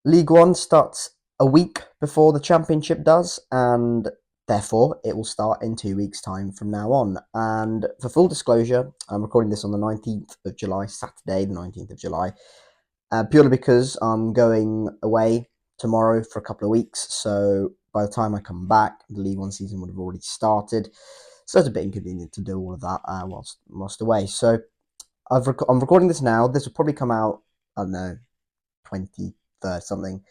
League One starts a week before the Championship does, and therefore it will start in 2 weeks' time from now on. And for full disclosure, I'm recording this on the 19th of July, Saturday, the 19th of July, purely because I'm going away tomorrow for a couple of weeks. So by the time I come back, the League One season would have already started. So it's a bit inconvenient to do all of that whilst away. So I'm recording this now. This will probably come out, I don't know, 23rd something,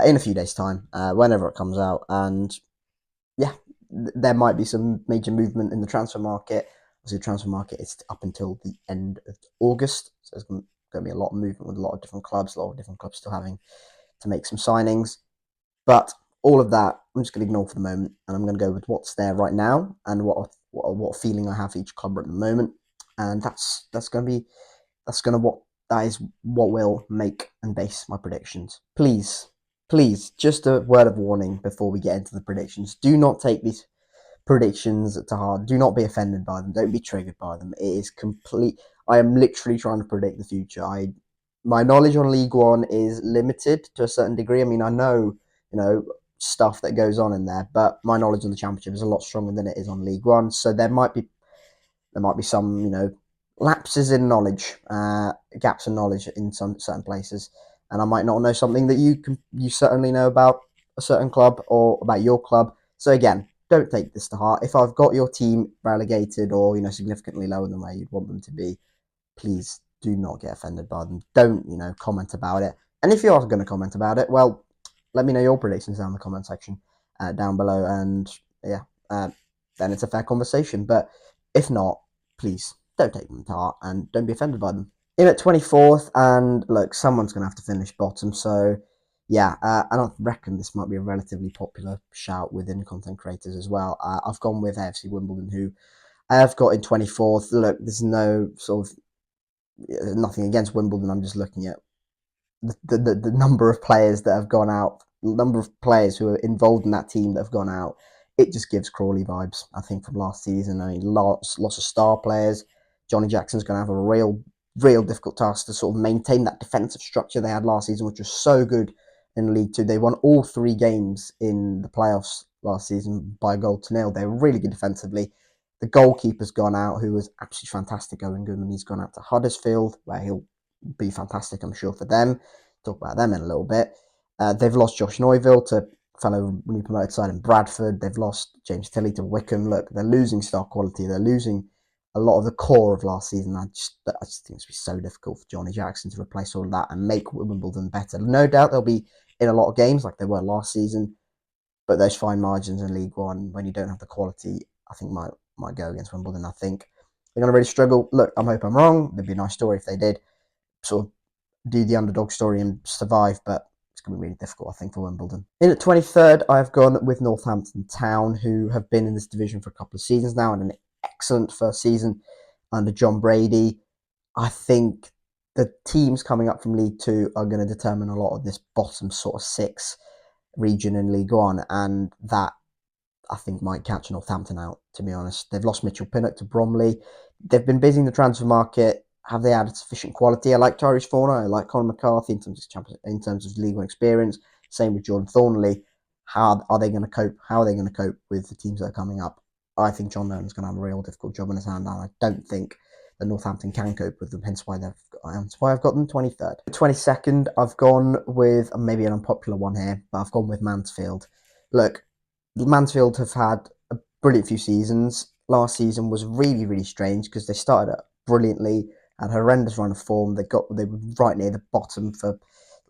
in a few days' time, whenever it comes out. And yeah, there might be some major movement in the transfer market. Obviously, the transfer market is up until the end of August, so there's going to be a lot of movement with a lot of different clubs, still having to make some signings. But all of that, I'm just going to ignore for the moment, and I'm going to go with what's there right now and what feeling I have for each club at the moment, and that's going to be that's going to what that is what will make and base my predictions. Please, just a word of warning before we get into the predictions. Do not take these predictions to heart. Do not be offended by them. Don't be triggered by them. It is complete. I am literally trying to predict the future. My knowledge on League One is limited to a certain degree. I mean, I know stuff that goes on in there, but my knowledge on the Championship is a lot stronger than it is on League One. So there might be some lapses in knowledge, gaps in knowledge in some certain places, and I might not know something that you certainly know about a certain club or about your club. So again, don't take this to heart. If I've got your team relegated or significantly lower than where you'd want them to be, please do not get offended by them. Don't comment about it. And if you are going to comment about it, well, let me know your predictions down in the comment section down below, and yeah, then it's a fair conversation. But if not, please don't take them to heart and don't be offended by them. In at 24th, and look, someone's going to have to finish bottom, so yeah, I don't reckon this might be a relatively popular shout within content creators as well. I've gone with AFC Wimbledon, who I have got in 24th. Look, there's no sort of nothing against Wimbledon. I'm just looking at the number of players that have gone out, the number of players who are involved in that team that have gone out. It just gives Crawley vibes, I think, from last season. I mean, lots of star players. Johnny Jackson's going to have a real difficult task to sort of maintain that defensive structure they had last season, which was so good in League Two. They won all 3 games in the playoffs last season by a goal to nil. They were really good defensively. The goalkeeper's gone out, who was absolutely fantastic, Owen Goodman. He's gone out to Huddersfield, where he'll be fantastic, I'm sure, for them. Talk about them in a little bit. They've lost Josh Neuville to fellow new promoted side in Bradford. They've lost James Tilley to Wickham. Look, they're losing star quality. They're losing a lot of the core of last season. I just think it's be so difficult for Johnny Jackson to replace all of that and make Wimbledon better. No doubt they'll be in a lot of games like they were last season, but those fine margins in League One, when you don't have the quality, I think might go against Wimbledon. I think they're going to really struggle. Look, I hope I'm wrong. It'd be a nice story if they did sort of do the underdog story and survive, but it's going to be really difficult, I think, for Wimbledon. In at 23rd, I've gone with Northampton Town, who have been in this division for a couple of seasons now and an excellent first season under John Brady. I think the teams coming up from League Two are going to determine a lot of this bottom sort of 6 region in League One, and that I think might catch Northampton out, to be honest. They've lost Mitchell Pinnock to Bromley. They've been busy in the transfer market. Have they added sufficient quality? I like Tyrese Forner. I like Colin McCarthy in terms of League One experience. Same with Jordan Thornley. How are they going to cope? How are they going to cope with the teams that are coming up? I think John Lennon's going to have a real difficult job in his hand, and I don't think that Northampton can cope with them. Hence why I've got them 23rd. 22nd, I've gone with maybe an unpopular one here, but I've gone with Mansfield. Look, Mansfield have had a brilliant few seasons. Last season was really, really strange because they started out brilliantly, had a horrendous run of form. They were right near the bottom for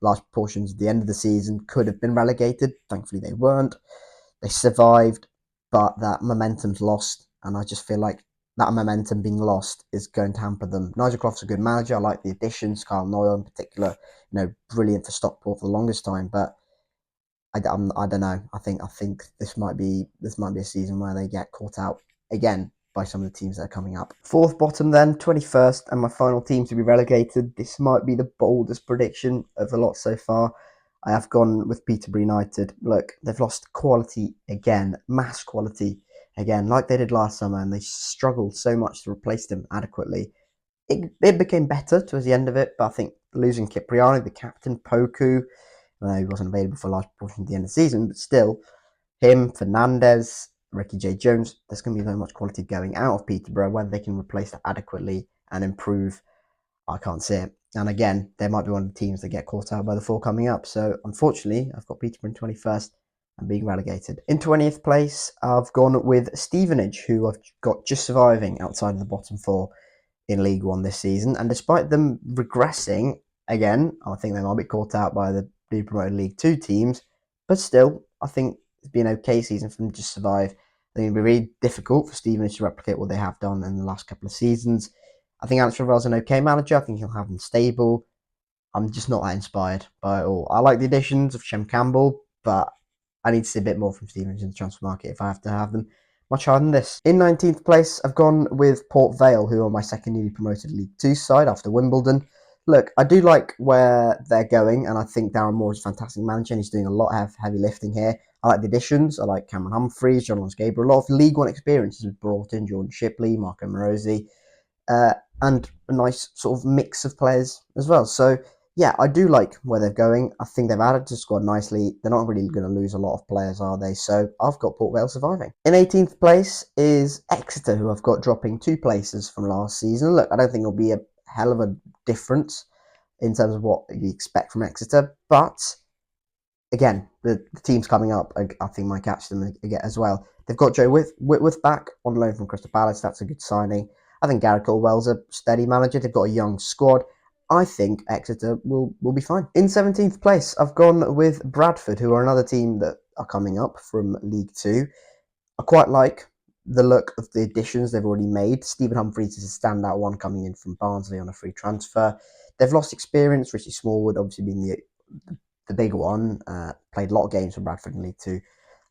large portions of the end of the season. Could have been relegated. Thankfully, they weren't. They survived, but that momentum's lost, and I just feel like that momentum being lost is going to hamper them. Nigel Clough's a good manager. I like the additions. Carl Noyle in particular, brilliant for Stockport for the longest time, but I don't know. I think this might be a season where they get caught out again by some of the teams that are coming up. Fourth bottom then, 21st, and my final team to be relegated. This might be the boldest prediction of the lot so far. I have gone with Peterborough United. Look, they've lost quality again, mass quality again, like they did last summer, and they struggled so much to replace them adequately. It became better towards the end of it, but I think losing Cipriani, the captain, Poku, I know he wasn't available for a large portion of the end of the season, but still, him, Fernandez, Ricky J. Jones, there's going to be so much quality going out of Peterborough. Whether they can replace that adequately and improve, I can't see it. And again, they might be one of the teams that get caught out by the four coming up. So unfortunately, I've got Peterborough in 21st and being relegated. In 20th place, I've gone with Stevenage, who I've got just surviving outside of the bottom four in League One this season. And despite them regressing, again, I think they might be caught out by the newly promoted League Two teams. But still, I think it's been an okay season for them to survive. I think it'll be really difficult for Stevenage to replicate what they have done in the last couple of seasons. I think Alex Ravel's an okay manager. I think he'll have them stable. I'm just not that inspired by it all. I like the additions of Shem Campbell, but I need to see a bit more from Stevenage in the transfer market if I have to have them much higher than this. In 19th place, I've gone with Port Vale, who are my second newly promoted League Two side after Wimbledon. Look, I do like where they're going, and I think Darren Moore is a fantastic manager, and he's doing a lot of heavy lifting here. I like the additions. I like Cameron Humphreys, John Lance Gabriel. A lot of League One experience has brought in. Jordan Shipley, Marco Morosi, and a nice sort of mix of players as well. So yeah, I do like where they're going. I think they've added to the squad nicely. They're not really going to lose a lot of players, are they? So I've got Port Vale surviving. In 18th place is Exeter, who I've got dropping 2 places from last season. Look, I don't think it'll be a hell of a difference in terms of what you expect from Exeter, but again, the teams coming up, I think might catch them again as well. They've got Joe Whitworth back on loan from Crystal Palace. That's a good signing. I think Gareth Caldwell's a steady manager. They've got a young squad. I think Exeter will be fine. In 17th place, I've gone with Bradford, who are another team that are coming up from League Two. I quite like the look of the additions they've already made. Stephen Humphreys is a standout one coming in from Barnsley on a free transfer. They've lost experience. Richie Smallwood obviously being the big one. Played a lot of games for Bradford in League Two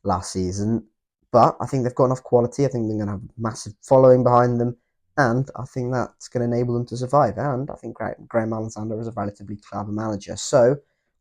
last season. But I think they've got enough quality. I think they're going to have a massive following behind them. And I think that's going to enable them to survive. And I think Graham Alexander is a relatively clever manager. So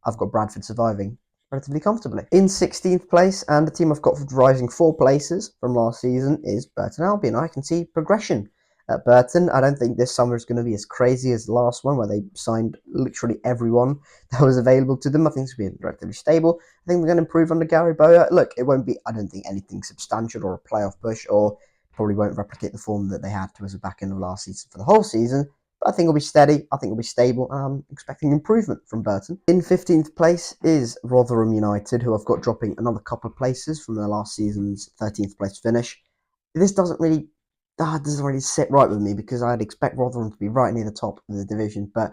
I've got Bradford surviving relatively comfortably. In 16th place, and the team I've got rising 4 places from last season, is Burton Albion. I can see progression at Burton. I don't think this summer is going to be as crazy as the last one, where they signed literally everyone that was available to them. I think it's going to be relatively stable. I think they're going to improve under Gary Bowyer. Look, it won't be, I don't think, anything substantial or a playoff push, or probably won't replicate the form that they had towards the back end of last season for the whole season. But I think it'll be steady. I think it'll be stable. And I'm expecting improvement from Burton. In 15th place is Rotherham United, who I've got dropping another couple of places from their last season's 13th place finish. This doesn't really sit right with me, because I'd expect Rotherham to be right near the top of the division, but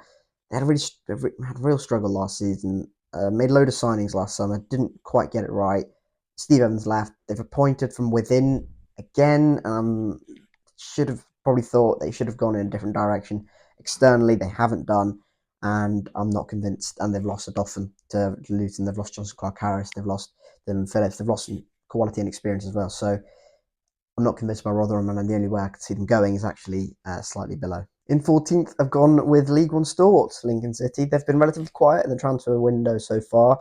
they had a real struggle last season. Made a load of signings last summer, didn't quite get it right. Steve Evans left. They've appointed from within again. Should have probably thought they should have gone in a different direction. Externally, they haven't done, and I'm not convinced. And they've lost Odoffin to Luton. They've lost Johnson Clark-Harris. They've lost Dylan Phillips. They've lost some quality and experience as well. So I'm not convinced by Rotherham, and the only way I could see them going is actually slightly below. In 14th, I've gone with League One stalwarts, Lincoln City. They've been relatively quiet in the transfer window so far.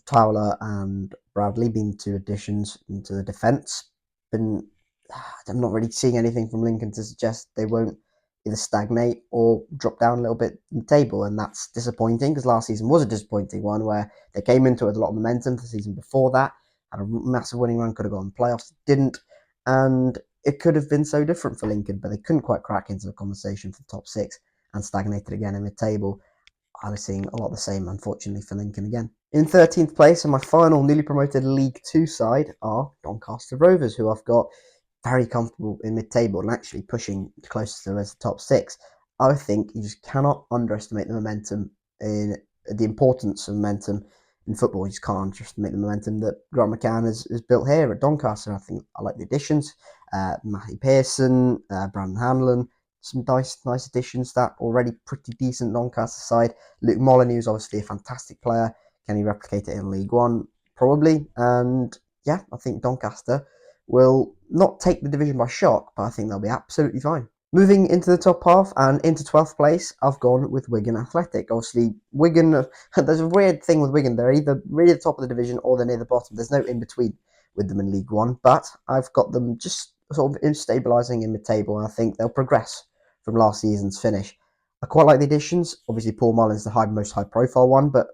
Towler and Bradley being 2 additions into the defence. I'm not really seeing anything from Lincoln to suggest they won't either stagnate or drop down a little bit in the table, and that's disappointing, because last season was a disappointing one where they came into it with a lot of momentum. The season before that had a massive winning run, could have gone to the playoffs, didn't, and it could have been so different for Lincoln, but they couldn't quite crack into the conversation for the top 6 and stagnated again in mid-table. I was seeing a lot of the same, unfortunately, for Lincoln again. In 13th place, and my final newly promoted League Two side, are Doncaster Rovers, who I've got very comfortable in mid-table and actually pushing closer to the top 6. I think you just cannot underestimate the momentum, in the importance of momentum in football. You just can't underestimate the momentum that Grant McCann has built here at Doncaster. I think I like the additions. Matty Pearson, Brandon Hanlon, some nice additions. That already pretty decent Doncaster side. Luke Molyneux is obviously a fantastic player. Can he replicate it in League One? Probably. And yeah, I think Doncaster will not take the division by shock, but I think they'll be absolutely fine. Moving into the top half and into 12th place, I've gone with Wigan Athletic. Obviously, Wigan, there's a weird thing with Wigan. They're either really the top of the division or they're near the bottom. There's no in between with them in League One, but I've got them just sort of stabilising in mid-table, and I think they'll progress from last season's finish. I quite like the additions. Obviously, Paul Mullins, the most high-profile one, but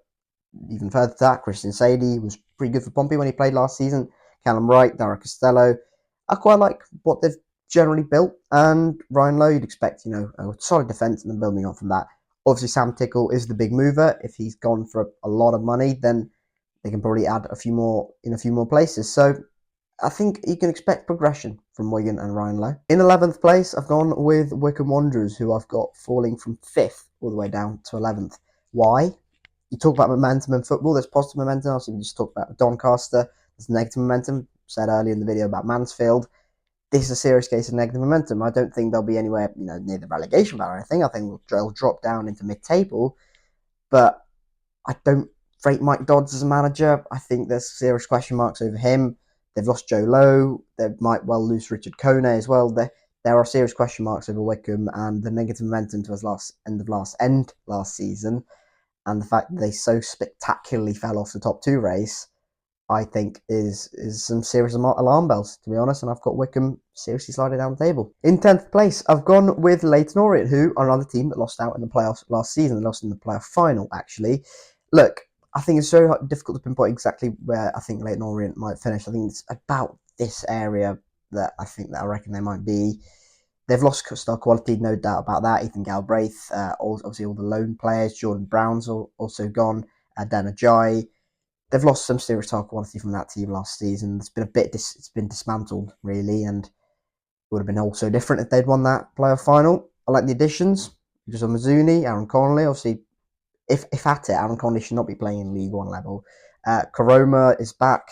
even further to that, Christian Sadie was pretty good for Pompey when he played last season. Callum Wright, Dara Costello. I quite like what they've generally built. And Ryan Lowe, you'd expect, a solid defence and then building on from that. Obviously, Sam Tickle is the big mover. If he's gone for a lot of money, then they can probably add a few more in a few more places. So I think you can expect progression from Wigan and Ryan Lowe. In 11th place, I've gone with Wycombe Wanderers, who I've got falling from 5th all the way down to 11th. Why? You talk about momentum in football, there's positive momentum. Obviously, we just talked about Doncaster, there's negative momentum. Said earlier in the video about Mansfield. This is a serious case of negative momentum. I don't think they'll be anywhere near the relegation battle or anything. I think they'll drop down into mid-table. But I don't rate Mike Dodds as a manager. I think there's serious question marks over him. They've lost Joe Lowe. They might well lose Richard Kone as well. There are serious question marks over Wycombe and the negative momentum to his end last season, and the fact that they so spectacularly fell off the top two race, I think is some serious alarm bells, to be honest, and I've got Wycombe seriously sliding down the table. In 10th place, I've gone with Leyton Orient, who are another team that lost out in the playoffs last season. They lost in the playoff final, actually. Look, I think it's so difficult to pinpoint exactly where I think Leyton Orient might finish. I think it's about this area that I reckon they might be. They've lost star quality, no doubt about that. Ethan Galbraith, obviously all the loan players. Jordan Brown's also gone. Dan Ajayi. They've lost some serious star quality from that team last season. It's been it's been dismantled, really, and it would have been also different if they'd won that playoff final. I like the additions. Just on Mazzuni, Aaron Connolly. Obviously, if at it, Aaron Connolly should not be playing in League One level. Koroma is back.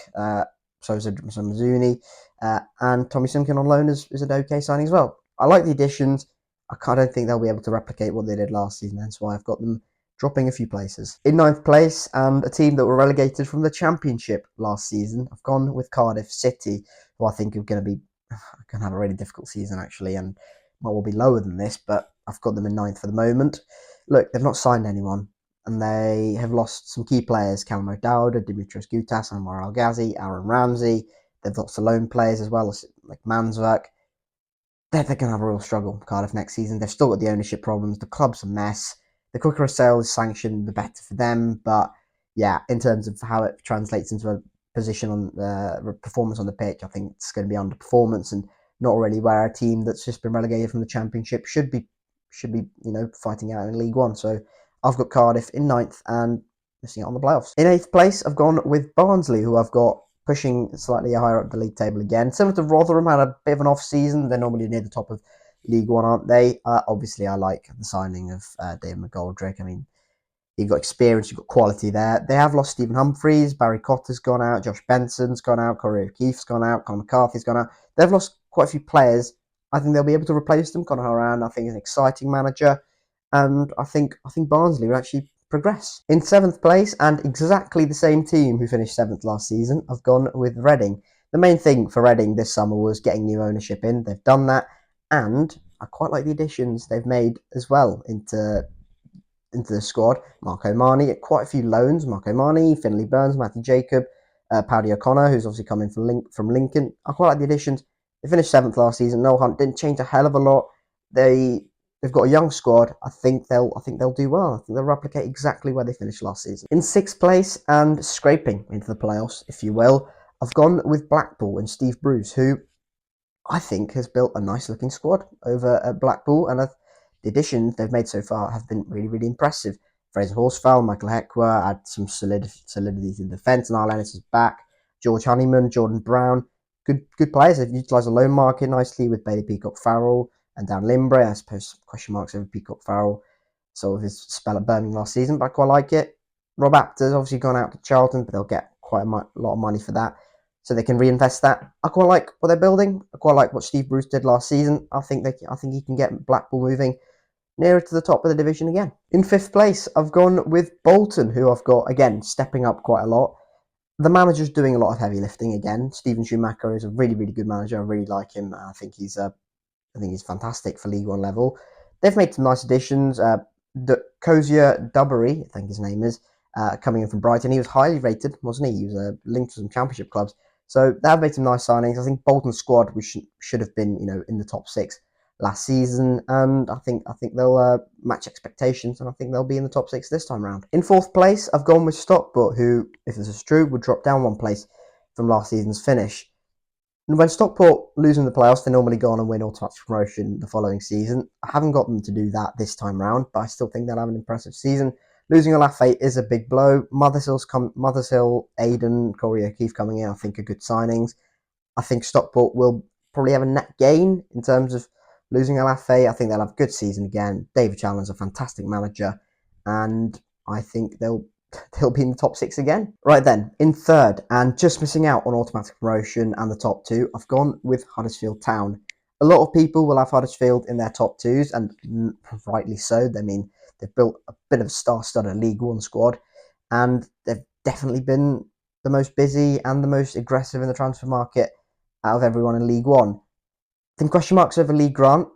So is Mazzuni. And Tommy Simkin on loan is an okay signing as well. I like the additions. I don't think they'll be able to replicate what they did last season. That's why I've got them dropping a few places. In 9th place, and a team that were relegated from the Championship last season, I've gone with Cardiff City, who I think are going to have a really difficult season, actually, and might well be lower than this, but I've got them in 9th for the moment. Look, they've not signed anyone, and they have lost some key players: Callum O'Dowd, Dimitrios Gutas, Anwar El Ghazi, Aaron Ramsey. They've lost the loan players as well, like Manswerk. They're going to have a real struggle, Cardiff, next season. They've still got the ownership problems. The club's a mess. The quicker a sale is sanctioned, the better for them. But yeah, in terms of how it translates into a position on performance on the pitch, I think it's going to be underperformance and not really where a team that's just been relegated from the Championship should be fighting out in League One. So I've got Cardiff in 9th and missing out on the playoffs. In 8th place, I've gone with Barnsley, who I've got pushing slightly higher up the league table again. Similar to Rotherham, had a bit of an off season. They're normally near the top of League One, aren't they? Obviously, I like the signing of David McGoldrick. I mean, you've got experience, you've got quality there. They have lost Stephen Humphreys, Barry Cotter's gone out, Josh Benson's gone out, Corey O'Keefe's gone out, Conor McCarthy's gone out. They've lost quite a few players. I think they'll be able to replace them. Conor Horan, I think, is an exciting manager, and I think Barnsley will actually progress. In 7th place, and exactly the same team who finished 7th last season, I've gone with Reading. The main thing for Reading this summer was getting new ownership in. They've done that, and I quite like the additions they've made as well into the squad. Marco Marnie, quite a few loans. Marco Marnie, Finley Burns, Matthew Jacob, Paddy O'Connor, who's obviously coming from Lincoln. I quite like the additions. They finished 7th last season. Noel Hunt didn't change a hell of a lot. They've got a young squad. I think they'll do well. I think they'll replicate exactly where they finished last season. In 6th place and scraping into the playoffs, if you will, I've gone with Blackpool and Steve Bruce, who I think has built a nice looking squad over at Blackpool, and the additions they've made so far have been really, really impressive. Fraser Horsfell, Michael Heckwer add some solidity to the defence. Niall Ennis is back. George Honeyman, Jordan Brown, good players. They've utilised the loan market nicely with Bailey Peacock Farrell and Dan Limbre. I suppose question marks over Peacock Farrell, sort of his spell at Birmingham last season, but I quite like it. Rob Apter's obviously gone out to Charlton, but they'll get quite a lot of money for that, so they can reinvest that. I quite like what they're building. I quite like what Steve Bruce did last season. I think he can get Blackpool moving nearer to the top of the division again. In 5th place, I've gone with Bolton, who I've got, again, stepping up quite a lot. The manager's doing a lot of heavy lifting again. Stephen Schumacher is a really, really good manager. I really like him. I think he's fantastic for League One level. They've made some nice additions. Cozier Dubbery, I think his name is, coming in from Brighton. He was highly rated, wasn't he? He was linked to some Championship clubs. So they've made some nice signings. I think Bolton's squad should have been, in the top 6 last season, and I think they'll match expectations, and I think they'll be in the top 6 this time round. In 4th place, I've gone with Stockport, who, if this is true, would drop down 1 place from last season's finish. And when Stockport lose in the playoffs, they normally go on and win automatic promotion the following season. I haven't got them to do that this time round, but I still think they'll have an impressive season. Losing Olafate is a big blow. Mothers Hill, Aiden, Corey O'Keefe coming in, I think are good signings. I think Stockport will probably have a net gain in terms of losing Olafate. I think they'll have a good season again. David Challen's a fantastic manager, and I think they'll be in the top 6 again. Right then, in 3rd, and just missing out on automatic promotion and the top 2, I've gone with Huddersfield Town. A lot of people will have Huddersfield in their top 2s, and rightly so. I mean, they've built a bit of a star-studded League One squad, and they've definitely been the most busy and the most aggressive in the transfer market out of everyone in League One. I think question marks over Lee Grant.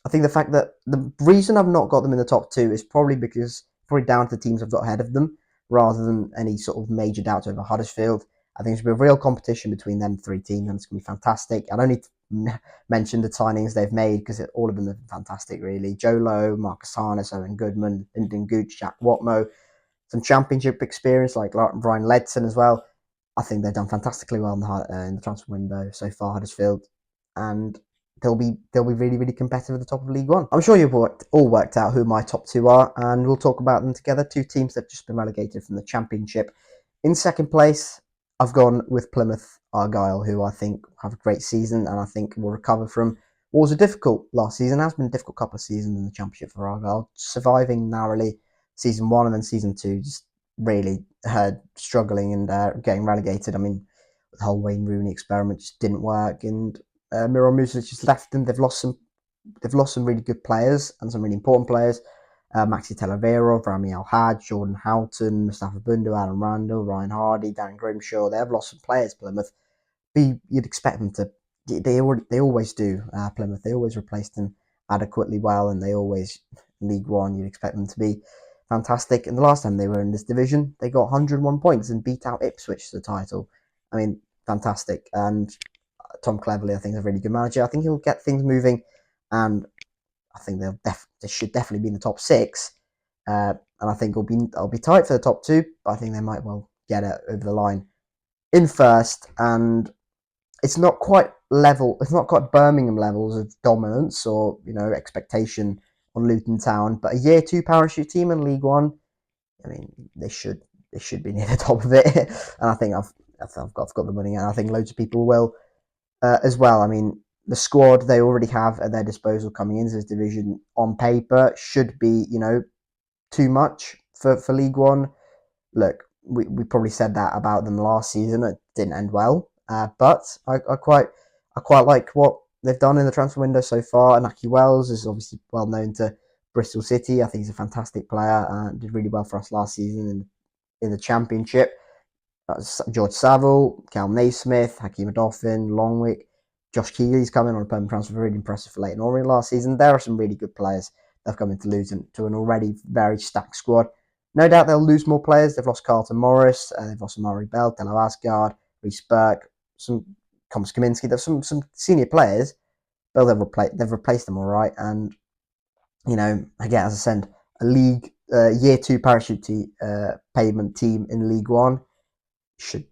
I think the fact that the reason I've not got them in the top 2 is probably down to the teams I've got ahead of them, rather than any sort of major doubts over Huddersfield. I think it's going to be a real competition between them 3 teams, and it's going to be fantastic. I don't need to mention the signings they've made, because all of them are fantastic, really. Joe Lowe, Marcus Harness, Owen Goodman, Lyndon Gooch, Jack Watmo. Some championship experience like Brian Ledson as well. I think they've done fantastically well in the transfer window so far, Huddersfield, and they'll be really, really competitive at the top of League One. I'm sure you've all worked out who my top 2 are, and we'll talk about them together. 2 teams that have just been relegated from the Championship. In 2nd place, I've gone with Plymouth Argyle, who I think have a great season, and I think will recover from what was a difficult last season. It has been a difficult couple of seasons in the Championship for Argyle, surviving narrowly season 1 and then season 2, just really struggling and getting relegated. I mean, the whole Wayne Rooney experiment just didn't work, and Miro Musa just left them. They've lost some really good players and some really important players. Maxi Televerov, Rami Al-Haj, Jordan Houghton, Mustafa Bundu, Alan Randall, Ryan Hardy, Darren Grimshaw. They have lost some players, Plymouth. You'd expect them to. They always do, Plymouth. They always replace them adequately well, and they always, League One, you'd expect them to be fantastic. And the last time they were in this division, they got 101 points and beat out Ipswich to the title. I mean, fantastic. And Tom Cleverley, I think, is a really good manager. I think he'll get things moving, and I think they should definitely be in the top 6. And I think I'll be tight for the top 2, but I think they might well get it over the line. In 1st, and it's not quite Birmingham levels of dominance or expectation on Luton Town, but a year 2 parachute team in League One. I mean, they should be near the top of it, and I think I've got the money, and I think loads of people will as well. I mean, the squad they already have at their disposal coming into this division on paper should be too much for League One. Look, we probably said that about them last season. It didn't end well, but I quite like what they've done in the transfer window so far. And Naki Wells is obviously well known to Bristol City. I think he's a fantastic player and did really well for us last season in the Championship. George Saville, Cal Naismith, Hakeem Adoffin, Longwick, Josh Keeley's coming on a permanent transfer, really impressive for Leyton Orient last season. There are some really good players that have come into Luton to an already very stacked squad. No doubt they'll lose more players. They've lost Carlton Morris, they've lost Amari Bell, Delo Asgard, Reece Burke, some Thomas Kaminski. There's some senior players, but they've replaced them all right. And again, as I said, a league year 2 parachute payment team in League One should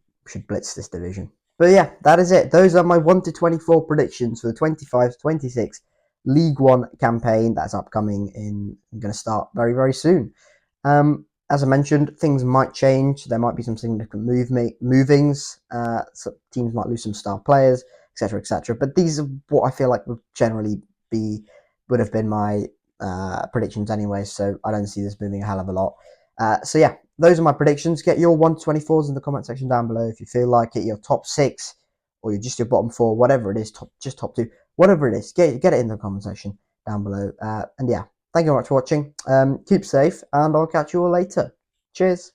blitz this division. But yeah, that is it. Those are my 1 to 24 predictions for the 25-26 League One campaign that's upcoming. I'm going to start very, very soon. As I mentioned, things might change. There might be some significant movings. So teams might lose some star players, etc., etc. But these are what I feel like would have been my predictions anyway. So I don't see this moving a hell of a lot. So yeah, those are my predictions. Get your 1 to 24s in the comment section down below if you feel like it. Your top 6, or you're just your bottom 4, whatever it is, top 2, whatever it is. Get it in the comment section down below. And yeah. Thank you very much for watching. Keep safe, and I'll catch you all later. Cheers.